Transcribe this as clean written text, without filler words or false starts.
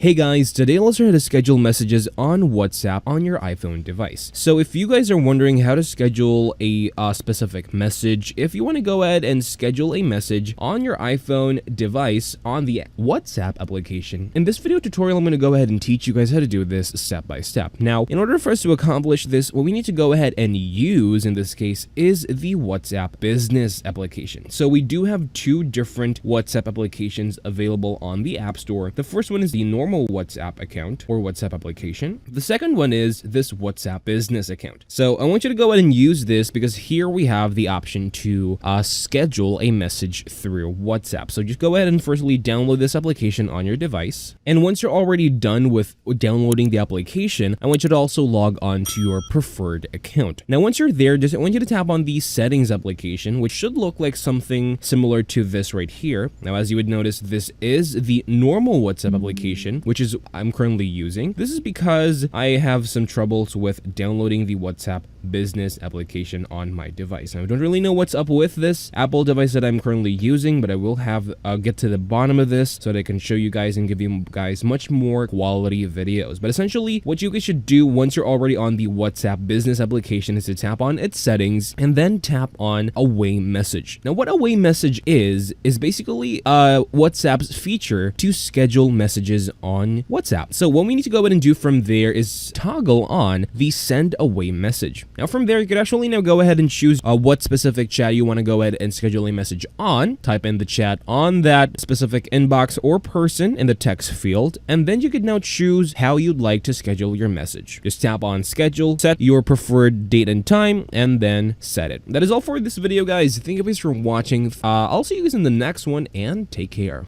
Hey guys, today let's learn how to schedule messages on WhatsApp on your iPhone device. So if you guys are wondering how to schedule a specific message, if you want to go ahead and schedule a message on your iPhone device on the WhatsApp application, in this video tutorial I'm going to go ahead and teach you guys how to do this step by step. Now, in order for us to accomplish this, what we need to go ahead and use in this case is the WhatsApp business application. So we do have two different WhatsApp applications available on the App Store. The first one is the normal WhatsApp account or WhatsApp application. The second one is this WhatsApp business account. So I want you to go ahead and use this because here we have the option to schedule a message through WhatsApp. So just go ahead and firstly download this application on your device. And once you're already done with downloading the application, I want you to also log on to your preferred account. Now, once you're there, I want you to tap on the settings application, which should look like something similar to this right here. Now, as you would notice, this is the normal WhatsApp application, which is I'm currently using. This is because I have some troubles with downloading the WhatsApp business application on my device. Now, I don't really know what's up with this Apple device that I'm currently using, but I will have get to the bottom of this so that I can show you guys and give you guys much more quality videos. But essentially, what you guys should do once you're already on the WhatsApp business application is to tap on its settings and then tap on away message. Now, what away message is basically WhatsApp's feature to schedule messages on WhatsApp. So what we need to go ahead and do from there is toggle on the send away message. Now from there, you could actually now go ahead and choose what specific chat you want to go ahead and schedule a message on. Type in the chat on that specific inbox or person in the text field, and then you could now choose how you'd like to schedule your message. Just tap on schedule, set your preferred date and time, and then set it. That is all for this video, guys. Thank you guys for watching. I'll see you guys in the next one, and take care.